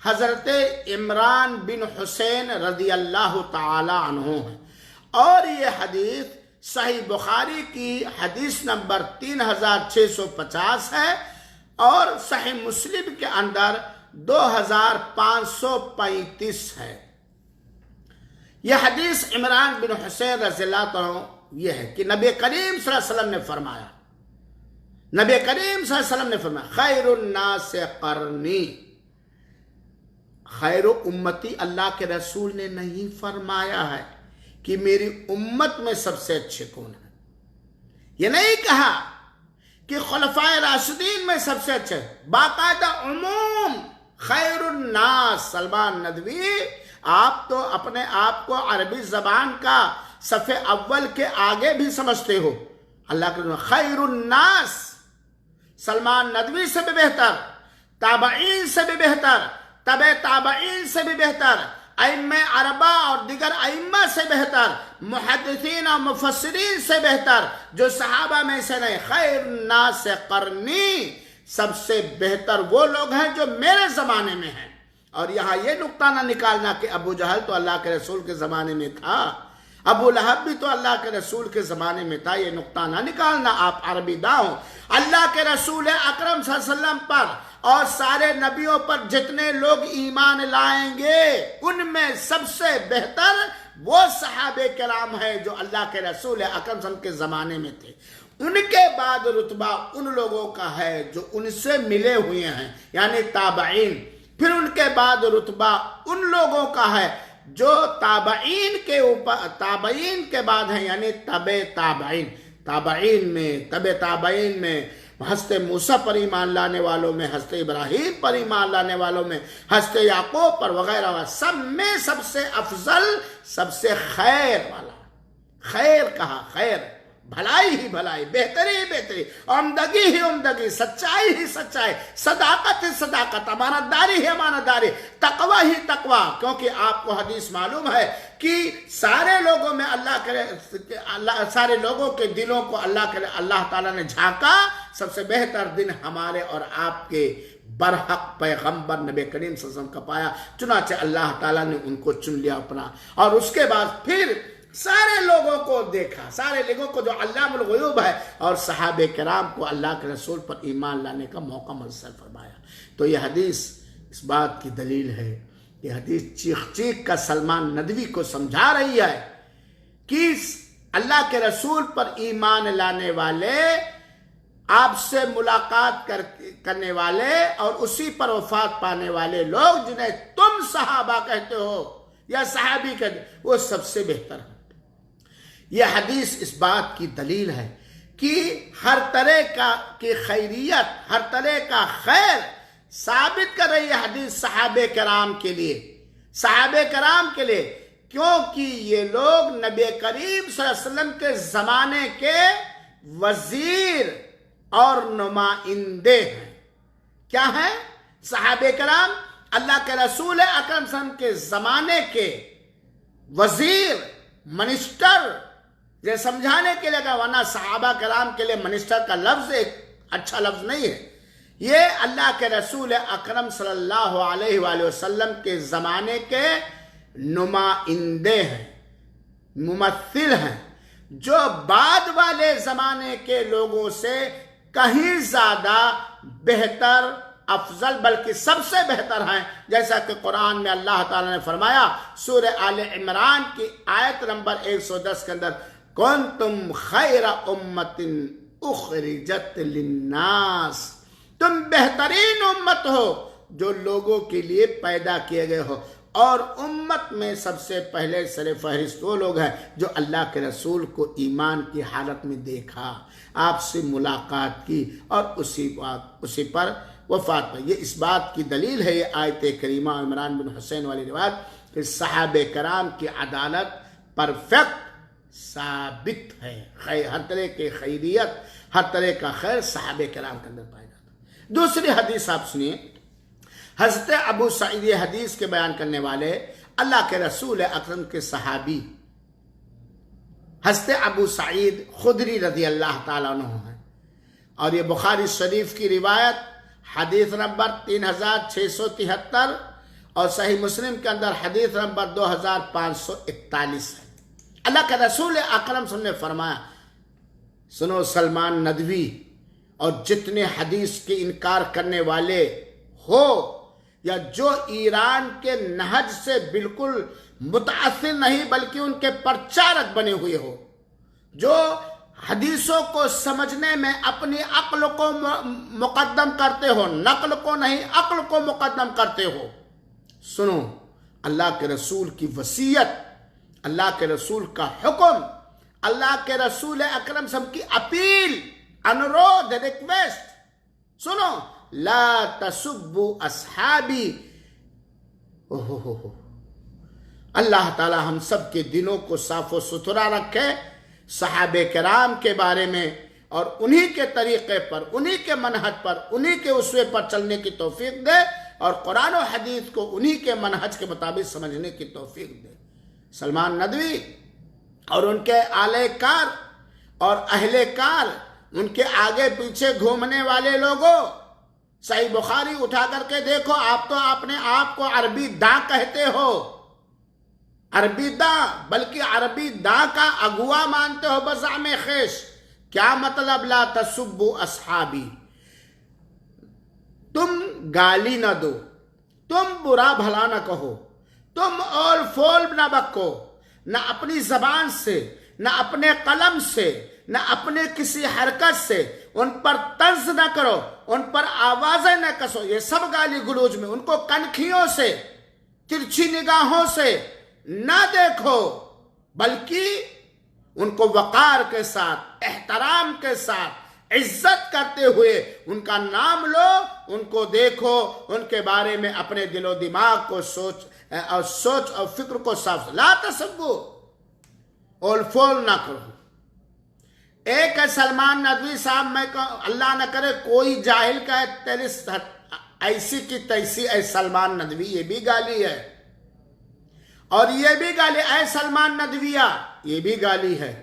A: حضرت عمران بن حسین رضی اللہ تعالی عنہ ہیں، اور یہ حدیث صحیح بخاری کی حدیث نمبر 3650 ہے، اور صحیح مسلم کے اندر 2535 ہے۔ یہ حدیث عمران بن حسین رضی اللہ عنہ یہ ہے کہ نبی کریم صلی اللہ علیہ وسلم نے فرمایا، نبی کریم صلی اللہ علیہ وسلم نے فرمایا خیر الناس قرنی، خیر امتی اللہ کے رسول نے نہیں فرمایا ہے کہ میری امت میں سب سے اچھے کون ہیں، یہ نہیں کہا کہ خلفائے راشدین میں سب سے اچھے، باقاعدہ عموم خیر الناس۔ سلمان ندوی آپ تو اپنے آپ کو عربی زبان کا صفحے اول کے آگے بھی سمجھتے ہو، اللہ کے خیر الناس سلمان ندوی سے بھی بہتر، تابعین سے بھی بہتر، تبع تابعین سے بھی بہتر، ائمہ اربعہ اور دیگر ائمہ سے بہتر، محدثین اور مفسرین سے بہتر، جو صحابہ میں سے نہیں، خیر الناس قرنی، سب سے بہتر وہ لوگ ہیں جو میرے زمانے میں ہیں۔ اور یہاں یہ نقطہ نہ نکالنا کہ ابو جہل تو اللہ کے رسول کے زمانے میں تھا، ابو لہب بھی تو اللہ کے رسول کے زمانے میں تھا، یہ نقطہ نہ نکالنا، آپ عربی داں۔ اللہ کے رسول اکرم صلی اللہ علیہ وسلم پر اور سارے نبیوں پر جتنے لوگ ایمان لائیں گے ان میں سب سے بہتر وہ صحابہ کرام ہیں جو اللہ کے رسول اکرم صلی اللہ علیہ وسلم کے زمانے میں تھے۔ ان کے بعد رتبہ ان لوگوں کا ہے جو ان سے ملے ہوئے ہیں، یعنی تابعین۔ پھر ان کے بعد رتبہ ان لوگوں کا ہے جو تابعین کے اوپر، تابعین کے بعد ہیں، یعنی تبع تابعین، تابعین میں، تبع تابعین میں، حضرت موسیٰ پر ایمان لانے والوں میں، حضرت ابراہیم پر ایمان لانے والوں میں، حضرت یعقوب پر وغیرہ، سب میں سب سے افضل، سب سے خیر والا، خیر کہا، خیر، بھلائی ہی بھلائی، بہتری ہی بہتری، عمدگی ہی عمدگی، سچائی ہی سچائی، صداقت ہی صداقت، امانت داری ہی امانت داری، تقوی ہی تقوی، کیونکہ آپ کو حدیث معلوم ہے کہ سارے لوگوں میں سارے لوگوں کے دلوں کو اللہ تعالیٰ نے جھانکا، سب سے بہتر دن ہمارے اور آپ کے برحق پیغمبر نبی کریم صلی اللہ علیہ وسلم کا پایا، چنانچہ اللہ تعالیٰ نے ان کو چن لیا اپنا، اور اس کے بعد پھر سارے لوگوں کو دیکھا، سارے لوگوں کو جو علام الغیوب ہے، اور صحابہ کرام کو اللہ کے رسول پر ایمان لانے کا موقع میسر فرمایا۔ تو یہ حدیث اس بات کی دلیل ہے، یہ حدیث چیخ چیخ کا سلمان ندوی کو سمجھا رہی ہے کہ اللہ کے رسول پر ایمان لانے والے، آپ سے ملاقات کرنے والے اور اسی پر وفات پانے والے لوگ جنہیں تم صحابہ کہتے ہو یا صحابی کہتے ہو، وہ سب سے بہتر ہیں۔ یہ حدیث اس بات کی دلیل ہے کہ ہر طرح کی خیریت، ہر طرح کا خیر ثابت کر رہی ہے حدیث صحابہ کرام کے لیے، صحابہ کرام کے لیے، کیونکہ یہ لوگ نبی کریم صلی اللہ علیہ وسلم کے زمانے کے وزیر اور نمائندے ہیں۔ کیا ہیں؟ صحابہ کرام اللہ کے رسول اکرم صلی اللہ علیہ وسلم کے زمانے کے وزیر، منسٹر، یہ سمجھانے کے لیے، ورنہ صحابہ کرام کے لیے منسٹر کا لفظ ایک اچھا لفظ نہیں ہے، یہ اللہ کے رسول اکرم صلی اللہ علیہ وآلہ وسلم کے زمانے کے نمائندے ہیں، ممثل ہیں، جو بعد والے زمانے کے لوگوں سے کہیں زیادہ بہتر، افضل، بلکہ سب سے بہتر ہیں، جیسا کہ قرآن میں اللہ تعالیٰ نے فرمایا سورہ آل عمران کی آیت نمبر 110 کے اندر، کنتم خیر امت اخرجت للناس، تم بہترین امت ہو جو لوگوں کے لیے پیدا کیے گئے ہو، اور امت میں سب سے پہلے سر فہرست وہ لوگ ہیں جو اللہ کے رسول کو ایمان کی حالت میں دیکھا، آپ سے ملاقات کی اور اسی پر وفات پائی۔ یہ اس بات کی دلیل ہے یہ آیت کریمہ عمران بن حسین والی روایت کہ صحابہ کرام کی عدالت پرفیکٹ ثابت ہے، ہر طرح کی خیریت، ہر طرح کا خیر صحابہ کرام کے اندر پایا جاتا ہے۔ دوسری حدیث آپ سنیے، حضرت ابو سعید یہ حدیث کے بیان کرنے والے اللہ کے رسول اکرم کے صحابی حضرت ابو سعید خدری رضی اللہ تعالیٰ عنہ ہیں، اور یہ بخاری شریف کی روایت حدیث نمبر 3673 اور صحیح مسلم کے اندر حدیث نمبر 2541 ہے۔ اللہ کے رسول اکرم صلی اللہ علیہ وسلم نے فرمایا، سنو سلمان ندوی اور جتنے حدیث کے انکار کرنے والے ہو یا جو ایران کے نہج سے بالکل متاثر نہیں بلکہ ان کے پرچارک بنے ہوئے ہو، جو حدیثوں کو سمجھنے میں اپنی عقل کو مقدم کرتے ہو، نقل کو نہیں عقل کو مقدم کرتے ہو، سنو اللہ کے رسول کی وصیت، اللہ کے رسول کا حکم، اللہ کے رسول اکرم صلی اللہ علیہ وسلم کی اپیل، انورودھ، ریکویسٹ، سنو، لا تسبوا اصحابی۔ اللہ تعالی ہم سب کے دلوں کو صاف و ستھرا رکھے صحابہ کرام کے بارے میں، اور انہی کے طریقے پر، انہی کے منہج پر، انہی کے اسوے پر چلنے کی توفیق دے، اور قرآن و حدیث کو انہی کے منہج کے مطابق سمجھنے کی توفیق دے۔ سلمان ندوی اور ان کے آلے کار اور اہل کار، ان کے آگے پیچھے گھومنے والے لوگوں، صحیح بخاری اٹھا کر کے دیکھو، آپ تو اپنے آپ کو عربی داں کہتے ہو، عربی داں، بلکہ عربی داں کا اگوا مانتے ہو بزعم خیش۔ کیا مطلب لا تسبوا اصحابی؟ تم گالی نہ دو، تم برا بھلا نہ کہو، تم اول فول نہ بکو، نہ اپنی زبان سے، نہ اپنے قلم سے، نہ اپنے کسی حرکت سے ان پر طنز نہ کرو، ان پر آوازیں نہ کسو۔ یہ سب گالی گلوچ میں، ان کو کنکھیوں سے، ترچھی نگاہوں سے نہ دیکھو، بلکہ ان کو وقار کے ساتھ، احترام کے ساتھ، عزت کرتے ہوئے ان کا نام لو، ان کو دیکھو، ان کے بارے میں اپنے دل و دماغ کو سوچ اور فکر کو صاف، لا تسبوا، اول فول نہ کرو۔ ایک ہے سلمان ندوی صاحب، میں اللہ نہ کرے کوئی جاہل کا ایسی کی تیسی، اے سلمان ندوی، یہ بھی گالی ہے، اور یہ بھی گالی، اے سلمان ندویہ، یہ بھی گالی ہے۔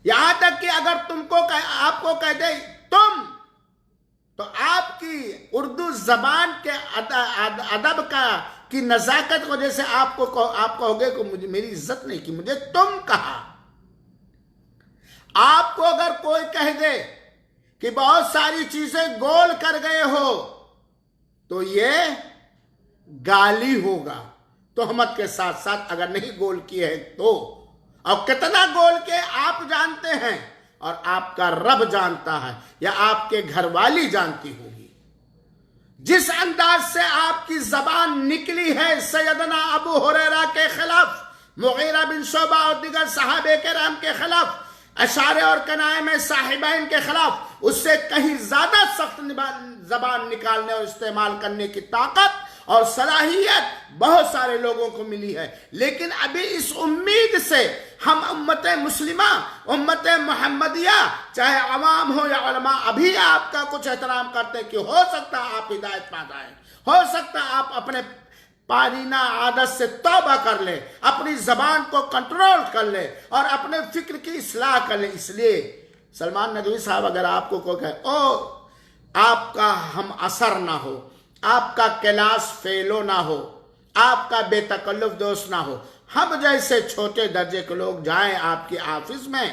A: یہاں تک کہ اگر آپ کو کہہ دے تم، تو آپ کی اردو زبان کے ادب کی نزاکت کو، جیسے آپ کہوگے کہ مجھے میری عزت نہیں کی، مجھے تم کہا۔ آپ کو اگر کوئی کہہ دے کہ بہت ساری چیزیں گول کر گئے ہو، تو یہ گالی ہوگا، تہمت کے ساتھ ساتھ، اگر نہیں گول کی ہے تو۔ اور کتنا گول کے آپ جانتے ہیں، اور آپ کا رب جانتا ہے، یا آپ کے گھر والی جانتی ہوگی۔ جس انداز سے آپ کی زبان نکلی ہے سیدنا ابو ہریرہ کے خلاف، مغیرہ بن شعبہ اور دیگر صحابہ کرام کے خلاف، اشارے اور کنائے میں صاحبین کے خلاف، اس سے کہیں زیادہ سخت زبان نکالنے اور استعمال کرنے کی طاقت اور صلاحیت بہت سارے لوگوں کو ملی ہے۔ لیکن ابھی اس امید سے ہم امت مسلمہ، امت محمدیہ، چاہے عوام ہو یا علماء، ابھی آپ کا کچھ احترام کرتے کہ ہو سکتا آپ ہدایت پا جائیں، ہو سکتا آپ اپنے پارینہ عادت سے توبہ کر لے، اپنی زبان کو کنٹرول کر لے، اور اپنے فکر کی اصلاح کر لے۔ اس لیے سلمان ندوی صاحب اگر آپ کو کوئی کہے آپ کا ہم اثر نہ ہو، آپ کا کلاس فیلو نہ ہو، آپ کا بے تکلف دوست نہ ہو، ہم جیسے چھوٹے درجے کے لوگ جائیں آپ کی آفس میں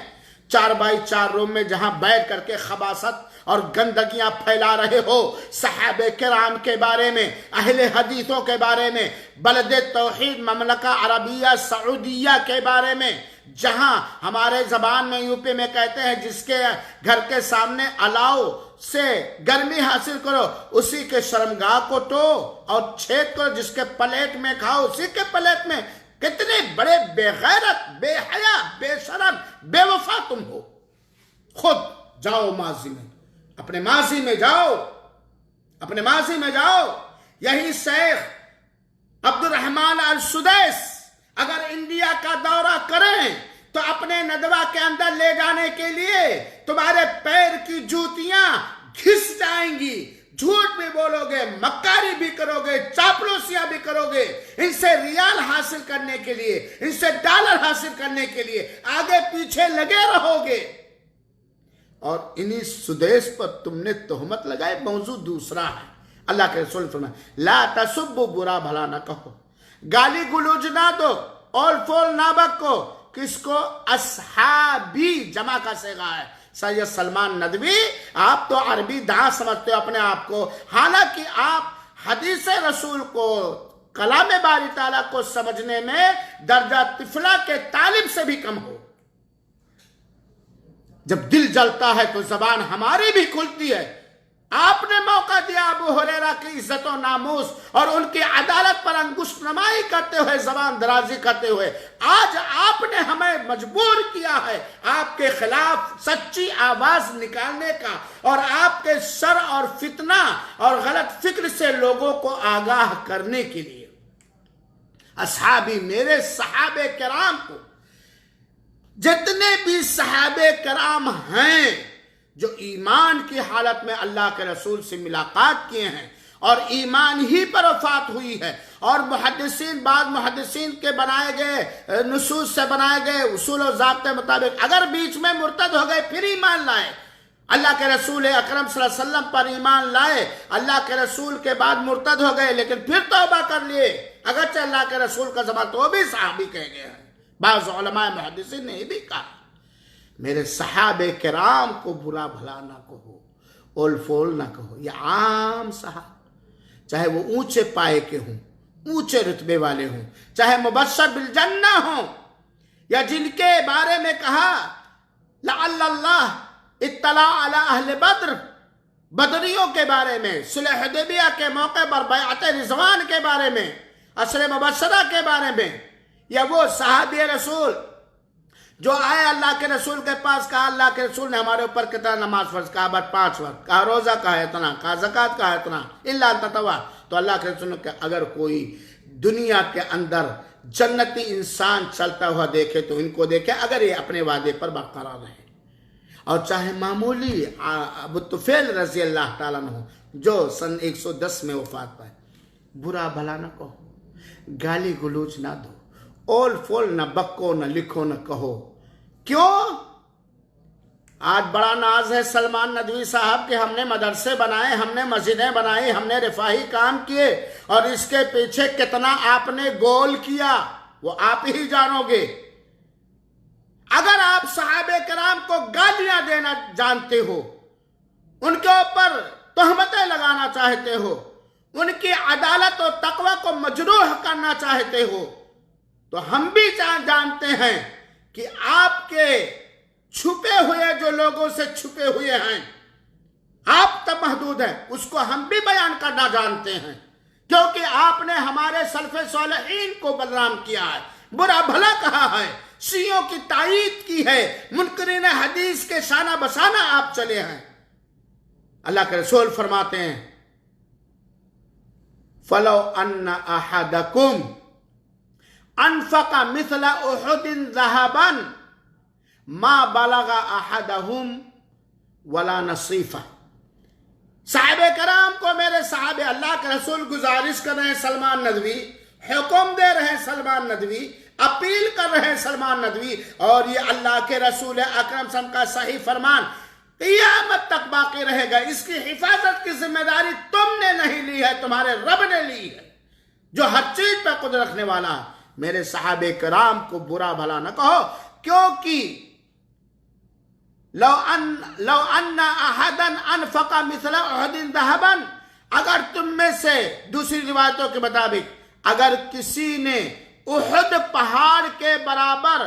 A: 4x4 روم میں، جہاں بیٹھ کر کے خباثت اور گندگیاں پھیلا رہے ہو، صحابہ کرام کے بارے میں، اہل حدیثوں کے بارے میں، بلد توحید مملکہ عربیہ سعودیہ کے بارے میں، جہاں ہمارے زبان میں یوپی میں کہتے ہیں جس کے گھر کے سامنے الاؤ سے گرمی حاصل کرو اسی کے شرمگاہ کو تو اور چھید کرو، جس کے پلیٹ میں کھاؤ اسی کے پلیٹ میں۔ کتنے بڑے بے غیرت، بے حیا، بے شرم، بے وفا تم ہو۔ خود جاؤ ماضی میں، اپنے ماضی میں جاؤ، اپنے ماضی میں جاؤ۔ یہی شیخ عبد الرحمن السدیس اگر انڈیا کا دورہ کریں تو اپنے ندوہ کے اندر لے جانے کے لیے تمہارے پیر کی جوتیاں گھس جائیں گی۔ جھوٹ بھی بولو گے، مکاری بھی کرو گے، چاپلوسیاں بھی کرو گے، ان سے ریال حاصل کرنے کے لیے، ان سے ڈالر حاصل کرنے کے لیے آگے پیچھے لگے رہو گے۔ اور انہی سدیس پر تم نے تہمت لگائے۔ موضوع دوسرا ہے، اللہ کے رسول فرمائے لا تسبو، برا بھلا نہ کہو، گالی گلوچ نہ دو، اول فول نہ بکو۔ کس کو؟ اصحابی، جمع کا صیغہ ہے۔ سید سلمان ندوی، آپ تو عربی داں سمجھتے ہو اپنے آپ کو، حالانکہ آپ حدیث رسول کو، کلام باری تعالیٰ کو سمجھنے میں درجہ طفلہ کے طالب سے بھی کم ہو۔ جب دل جلتا ہے تو زبان ہماری بھی کھلتی ہے۔ آپ نے موقع دیا ابو ہریرہ کی عزت و ناموس اور ان کی عدالت پر انگشت نمائی کرتے ہوئے، زبان درازی کرتے ہوئے۔ آج آپ نے ہمیں مجبور کیا ہے آپ کے خلاف سچی آواز نکالنے کا اور آپ کے شر اور فتنہ اور غلط فکر سے لوگوں کو آگاہ کرنے کے لیے۔ اصحابی، میرے صحابہ کرام کو، جتنے بھی صحابہ کرام ہیں جو ایمان کی حالت میں اللہ کے رسول سے ملاقات کیے ہیں اور ایمان ہی پر وفات ہوئی ہے، اور محدثین، بعض محدثین کے بنائے گئے نصوص سے بنائے گئے اصول و ضابطے مطابق اگر بیچ میں مرتد ہو گئے پھر ایمان لائے، اللہ کے رسول اکرم صلی اللہ علیہ وسلم پر ایمان لائے، اللہ کے رسول کے بعد مرتد ہو گئے لیکن پھر توبہ کر لیے، اگرچہ اللہ کے رسول کا زمان تو بھی صحابی کہے گئے ہیں۔ بعض علماء محدثین نے یہ بھی کہا میرے صحابہ کرام کو برا بھلا نہ کہو، اول فول نہ کہو۔ یہ عام صحابہ، چاہے وہ اونچے پائے کے ہوں، اونچے رتبے والے ہوں، چاہے مبشر بالجنہ ہوں، یا جن کے بارے میں کہا لعل اللہ اطلاع علی اہل بدر، بدریوں کے بارے میں، صلح حدیبیہ کے موقع پر بیعت رضوان کے بارے میں، عشر مبشرہ کے بارے میں، یا وہ صحابی رسول جو آئے اللہ کے رسول کے پاس، کہا اللہ کے رسول نے ہمارے اوپر کتنا نماز فرض، کہا بس 5 وقت، کہا روزہ کا ہے اتنا، کہا زکوٰۃ کا ہے اتنا، الا تطوع۔ تو اللہ کے رسول نے کہا اگر کوئی دنیا کے اندر جنتی انسان چلتا ہوا دیکھے تو ان کو دیکھے اگر یہ اپنے وعدے پر برقرار رہے، اور چاہے معمولی ابو طفیل رضی اللہ تعالیٰ عنہ جو سن 110 میں وفات پائے، برا بھلا نہ کہو، گالی گلوچ نہ دو، اول فول نہ بکو، نہ لکھو، نہ کہو۔ کیوں؟ آج بڑا ناز ہے سلمان ندوی صاحب کہ ہم نے مدرسے بنائے، ہم نے مسجدیں بنائی، ہم نے رفاہی کام کیے، اور اس کے پیچھے کتنا آپ نے گول کیا وہ آپ ہی جانو گے۔ اگر آپ صحابہ کرام کو گالیاں دینا جانتے ہو، ان کے اوپر تہمتیں لگانا چاہتے ہو، ان کی عدالت و تقوی کو مجروح کرنا چاہتے ہو، تو ہم بھی جانتے ہیں کہ آپ کے چھپے ہوئے جو لوگوں سے چھپے ہوئے ہیں، آپ تب محدود ہیں، اس کو ہم بھی بیان کرنا جانتے ہیں، کیونکہ آپ نے ہمارے سلف صالحین کو بدنام کیا ہے، برا بھلا کہا ہے، شیعوں کی تائید کی ہے، منکرین حدیث کے شانہ بشانہ آپ چلے ہیں۔ اللہ کے رسول فرماتے ہیں فَلَوْ أَنَّ أَحَدَكُمْ أَنفَقَ مِثْلَ أُحُدٍ ذَهَبًا مَا بَلَغَ أَحَدَهُمْ وَلَا نَصِيفًا۔ صحابہ کرام کو میرے صحابہ اللہ کے رسول گزارش کر رہے ہیں، سلمان ندوی حکم دے رہے ہیں، سلمان ندوی اپیل کر رہے ہیں، سلمان ندوی، اور یہ اللہ کے رسول اکرم صلی اللہ علیہ وسلم کا صحیح فرمان قیامت تک باقی رہے گا۔ اس کی حفاظت کی ذمہ داری تم نے نہیں لی ہے، تمہارے رب نے لی ہے جو ہر چیز پہ قدرت رکھنے والا ہے۔ میرے صحابہ کرام کو برا بھلا نہ کہو، کیونکہ لو ان احدا انفق مثل احد ذهبا، اگر تم میں سے دوسری روایتوں کے مطابق اگر کسی نے احد پہاڑ کے برابر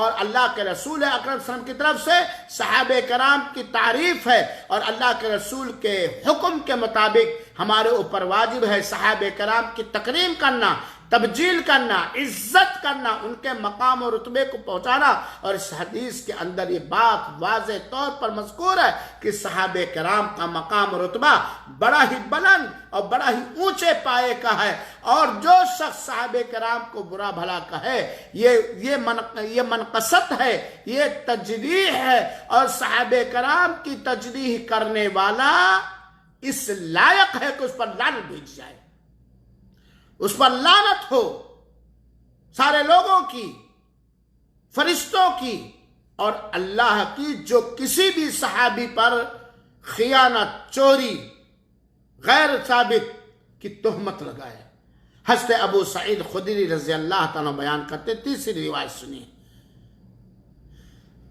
A: اور اللہ کے رسول اکرم صلی اللہ علیہ وسلم کی طرف سے صحابہ کرام کی تعریف ہے، اور اللہ کے رسول کے حکم کے مطابق ہمارے اوپر واجب ہے صحابہ کرام کی تکریم کرنا، تبجیل کرنا، عزت کرنا، ان کے مقام و رتبے کو پہنچانا۔ اور اس حدیث کے اندر یہ بات واضح طور پر مذکور ہے کہ صحابہ کرام کا مقام و رتبہ بڑا ہی بلند اور بڑا ہی اونچے پائے کا ہے، اور جو شخص صحابہ کرام کو برا بھلا کہے یہ منقصت ہے، یہ تجریح ہے، اور صحابہ کرام کی تجریح کرنے والا اس لائق ہے کہ اس پر لعنت بھیج جائے، اس پر لعنت ہو، سارے لوگوں کی، فرشتوں کی اور اللہ کی، جو کسی بھی صحابی پر خیانت، چوری، غیر ثابت کی تہمت لگائے۔ حضرت ابو سعید خدری رضی اللہ تعالیٰ بیان کرتے، تیسری روایت سنیے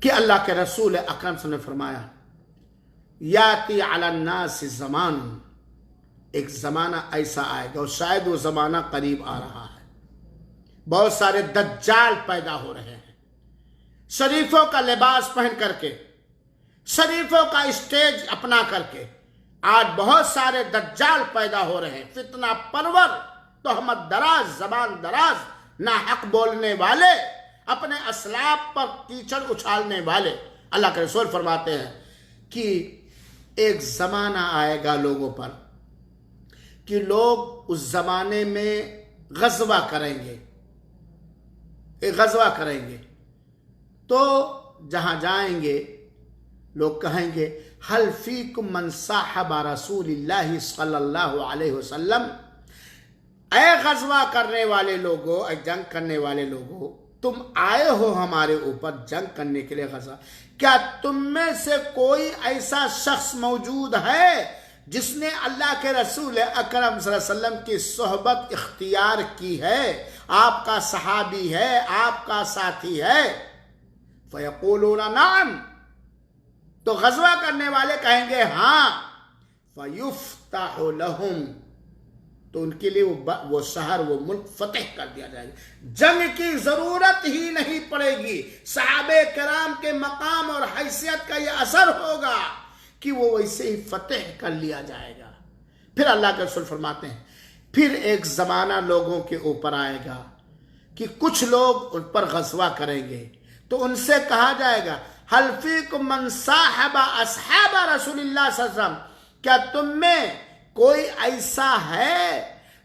A: کہ اللہ کے رسول اکرم صلی اللہ علیہ وسلم نے فرمایا، یاتی علی الناس زمان، ایک زمانہ ایسا آئے گا، اور شاید وہ زمانہ قریب آ رہا ہے، بہت سارے دجال پیدا ہو رہے ہیں، شریفوں کا لباس پہن کر کے، شریفوں کا اسٹیج اپنا کر کے، آج بہت سارے دجال پیدا ہو رہے ہیں، فتنہ پرور، تہمت دراز، زبان دراز، ناحق بولنے والے، اپنے اسلاف پر کیچڑ اچھالنے والے۔ اللہ کے رسول فرماتے ہیں کہ ایک زمانہ آئے گا لوگوں پر کہ لوگ اس زمانے میں غزوہ کریں گے، غزوہ کریں گے، تو جہاں جائیں گے لوگ کہیں گے، حل فیکم من صاحب رسول اللہ صلی اللہ علیہ وسلم، اے غزوہ کرنے والے لوگوں، اے جنگ کرنے والے لوگوں، تم آئے ہو ہمارے اوپر جنگ کرنے کے لیے غزوہ، کیا تم میں سے کوئی ایسا شخص موجود ہے جس نے اللہ کے رسول اکرم صلی اللہ علیہ وسلم کی صحبت اختیار کی ہے، آپ کا صحابی ہے، آپ کا ساتھی ہے؟ فیقولون نعم، تو غزوہ کرنے والے کہیں گے ہاں، فیفتح لہم، تو ان کے لیے وہ شہر، وہ ملک فتح کر دیا جائے گا، جنگ کی ضرورت ہی نہیں پڑے گی، صحابہ کرام کے مقام اور حیثیت کا یہ اثر ہوگا کہ وہ ویسے ہی فتح کر لیا جائے گا۔ پھر اللہ کے رسول فرماتے ہیں، پھر ایک زمانہ لوگوں کے اوپر آئے گا کہ کچھ لوگ ان پر غزوہ کریں گے، تو ان سے کہا جائے گا، حل فیکم من صاحب اصحاب رسول اللہ صلی اللہ علیہ وسلم، کیا تم میں کوئی ایسا ہے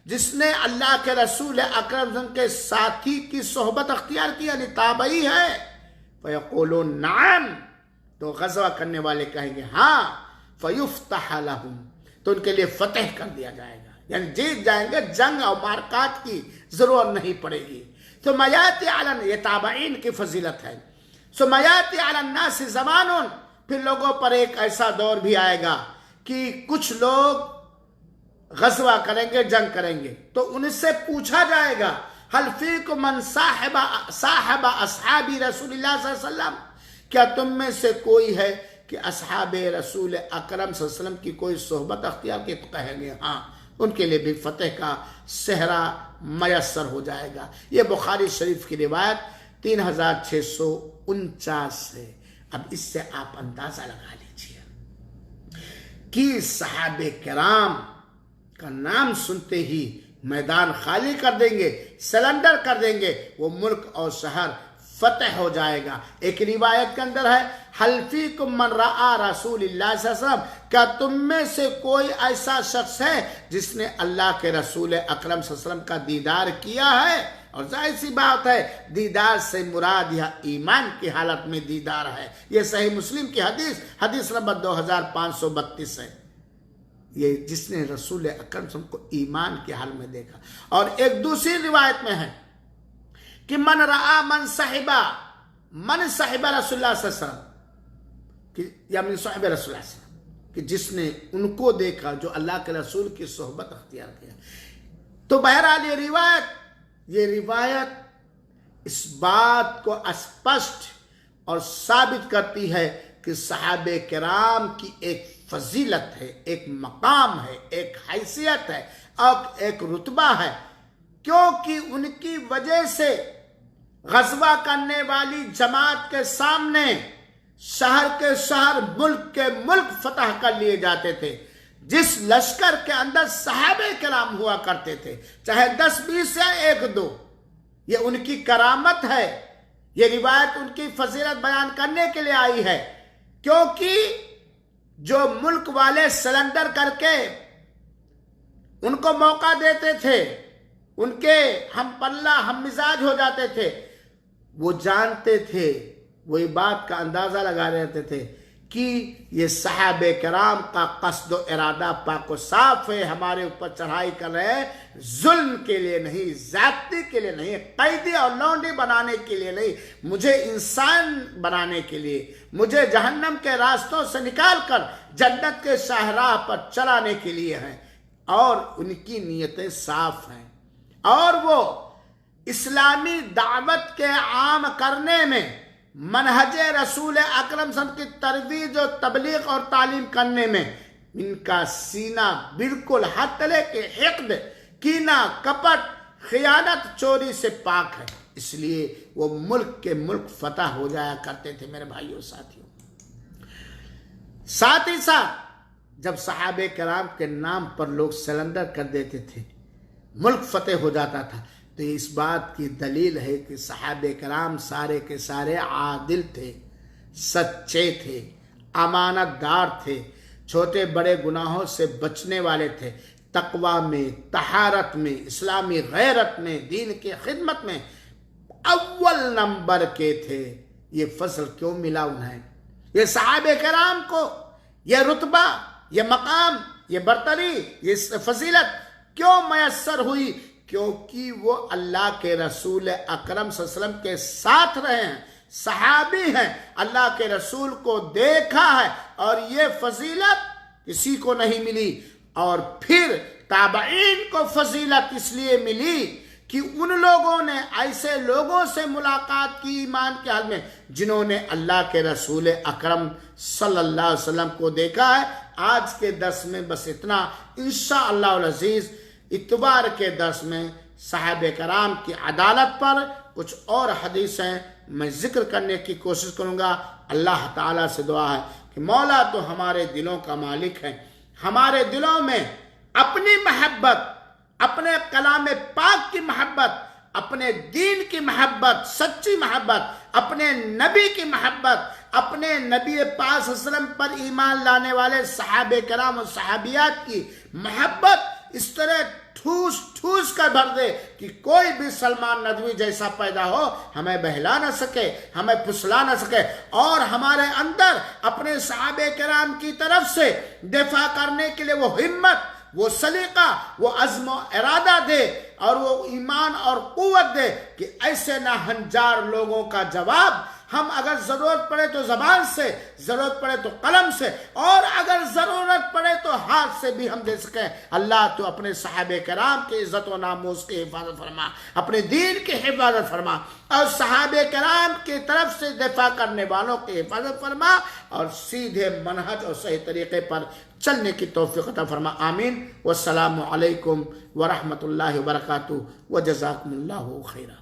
A: جس نے اللہ کے رسول اکرم صلی اللہ علیہ وسلم کے ساتھی کی صحبت اختیار کی، یعنی تابعی ہے؟ فیقولون نعم، تو غزوہ کرنے والے کہیں گے ہاں، فیفتح لہم، تو ان کے لیے فتح کر دیا جائے گا، یعنی جیت جائیں گے، جنگ اور مارکات کی ضرورت نہیں پڑے گی۔ تو میات علی، یہ تابعین کی فضیلت ہے، سو میات علی الناس زمان، پھر لوگوں پر ایک ایسا دور بھی آئے گا کہ کچھ لوگ غزوہ کریں گے، جنگ کریں گے، تو ان سے پوچھا جائے گا، حل فیکم من صاحب اصحاب رسول اللہ صلی اللہ علیہ وسلم، کیا تم میں سے کوئی ہے کہ اصحاب رسول اکرم صلی اللہ علیہ وسلم کی کوئی صحبت اختیار کی؟ تو کہیں گے ہاں، ان کے لیے بھی فتح کا صحرا میسر ہو جائے گا۔ یہ بخاری شریف کی روایت 3649 ہے۔ اب اس سے آپ اندازہ لگا لیجئے کہ صحابہ کرام کا نام سنتے ہی میدان خالی کر دیں گے، سلنڈر کر دیں گے، وہ ملک اور شہر فتح ہو جائے گا۔ ایک روایت کے اندر ہے، حل فیکم من رآ رسول اللہ صلی اللہ علیہ وسلم، کیا تم میں سے کوئی ایسا شخص ہے جس نے اللہ کے رسول اکرم صلی اللہ علیہ وسلم کا دیدار کیا ہے؟ اور ظاہر سی بات ہے، دیدار سے مراد یہ ایمان کی حالت میں دیدار ہے۔ یہ صحیح مسلم کی حدیث نمبر 2532 ہے، یہ جس نے رسول اکرم صلی اللہ علیہ وسلم کو ایمان کی حال میں دیکھا۔ اور ایک دوسری روایت میں ہے کہ من رآ من صحب رسول اللہ صلی اللہ علیہ وسلم، یا من صحب رسول اللہ صلی اللہ علیہ وسلم، کہ جس نے ان کو دیکھا جو اللہ کے رسول کی صحبت اختیار کیا۔ تو بہرحال یہ روایت اس بات کو اسپشٹ اور ثابت کرتی ہے کہ صحابہ کرام کی ایک فضیلت ہے، ایک مقام ہے، ایک حیثیت ہے اور ایک رتبہ ہے، کیونکہ ان کی وجہ سے غزوہ کرنے والی جماعت کے سامنے شہر کے شہر، ملک کے ملک فتح کر لیے جاتے تھے. جس لشکر کے اندر صحابہ کرام ہوا کرتے تھے، چاہے 10 20 یا 1 2، یہ ان کی کرامت ہے. یہ روایت ان کی فضیلت بیان کرنے کے لیے آئی ہے، کیونکہ جو ملک والے سرنڈر کر کے ان کو موقع دیتے تھے، ان کے ہم پلہ ہم مزاج ہو جاتے تھے، وہ جانتے تھے، وہی بات کا اندازہ لگا رہتے تھے کہ یہ صحابہ کرام کا قصد و ارادہ پاک و صاف ہے، ہمارے اوپر چڑھائی کر رہے ہیں، ظلم کے لیے نہیں، زیادتی کے لیے نہیں، قیدی اور لونڈی بنانے کے لیے نہیں، مجھے انسان بنانے کے لیے، مجھے جہنم کے راستوں سے نکال کر جنت کے شاہراہ پر چلانے کے لیے ہیں. اور ان کی نیتیں صاف ہیں، اور وہ اسلامی دعوت کے عام کرنے میں، منہج رسول اکرم صلی اللہ علیہ وسلم کی ترویج و تبلیغ اور تعلیم کرنے میں ان کا سینہ بالکل ہر طرح کے حقد، کینہ، کپٹ، خیانت، چوری سے پاک ہے. اس لیے وہ ملک کے ملک فتح ہو جایا کرتے تھے میرے بھائیوں ساتھیوں. ساتھ ہی ساتھ جب صحابہ کرام کے نام پر لوگ سرنڈر کر دیتے تھے، ملک فتح ہو جاتا تھا، تو اس بات کی دلیل ہے کہ صحابہ کرام سارے کے سارے عادل تھے، سچے تھے، امانت دار تھے، چھوٹے بڑے گناہوں سے بچنے والے تھے، تقوی میں، طہارت میں، اسلامی غیرت میں، دین کی خدمت میں اول نمبر کے تھے. یہ فضل کیوں ملا انہیں؟ یہ صحابہ کرام کو یہ رتبہ، یہ مقام، یہ برتری، یہ فضیلت کیوں میسر ہوئی؟ کیونکہ وہ اللہ کے رسول اکرم صلی اللہ علیہ وسلم کے ساتھ رہے ہیں، صحابی ہیں، اللہ کے رسول کو دیکھا ہے، اور یہ فضیلت کسی کو نہیں ملی. اور پھر تابعین کو فضیلت اس لیے ملی کہ ان لوگوں نے ایسے لوگوں سے ملاقات کی ایمان کے حال میں جنہوں نے اللہ کے رسول اکرم صلی اللہ علیہ وسلم کو دیکھا ہے. آج کے درس میں بس اتنا. انشاءاللہ العزیز اتوار کے درس میں صحابہ کرام کی عدالت پر کچھ اور حدیثیں میں ذکر کرنے کی کوشش کروں گا. اللہ تعالیٰ سے دعا ہے کہ مولا تو ہمارے دلوں کا مالک ہے، ہمارے دلوں میں اپنی محبت، اپنے کلام پاک کی محبت، اپنے دین کی محبت، سچی محبت، اپنے نبی کی محبت، اپنے نبی پاک صلی اللہ علیہ وسلم پر ایمان لانے والے صحابہ کرام اور صحابیات کی محبت اس طرح ٹھوس ٹھوس کر بھر دے کہ کوئی بھی سلمان ندوی جیسا پیدا ہو ہمیں بہلا نہ سکے، ہمیں پھسلا نہ سکے، اور ہمارے اندر اپنے صحابہ کرام کی طرف سے دفاع کرنے کے لیے وہ ہمت، وہ سلیقہ، وہ عزم و ارادہ دے، اور وہ ایمان اور قوت دے کہ ایسے ناہنجار لوگوں کا جواب ہم اگر ضرورت پڑے تو زبان سے، ضرورت پڑے تو قلم سے، اور اگر ضرورت پڑے تو ہاتھ سے بھی ہم دے سکیں. اللہ تو اپنے صحابہ کرام کی عزت و ناموس کی حفاظت فرما، اپنے دین کی حفاظت فرما، اور صحابہ کرام کی طرف سے دفاع کرنے والوں کی حفاظت فرما، اور سیدھے منہج اور صحیح طریقے پر چلنے کی توفیق عطا فرما. آمین. والسلام علیکم ورحمۃ اللہ وبرکاتہ، وجزاکم اللہ خیرا.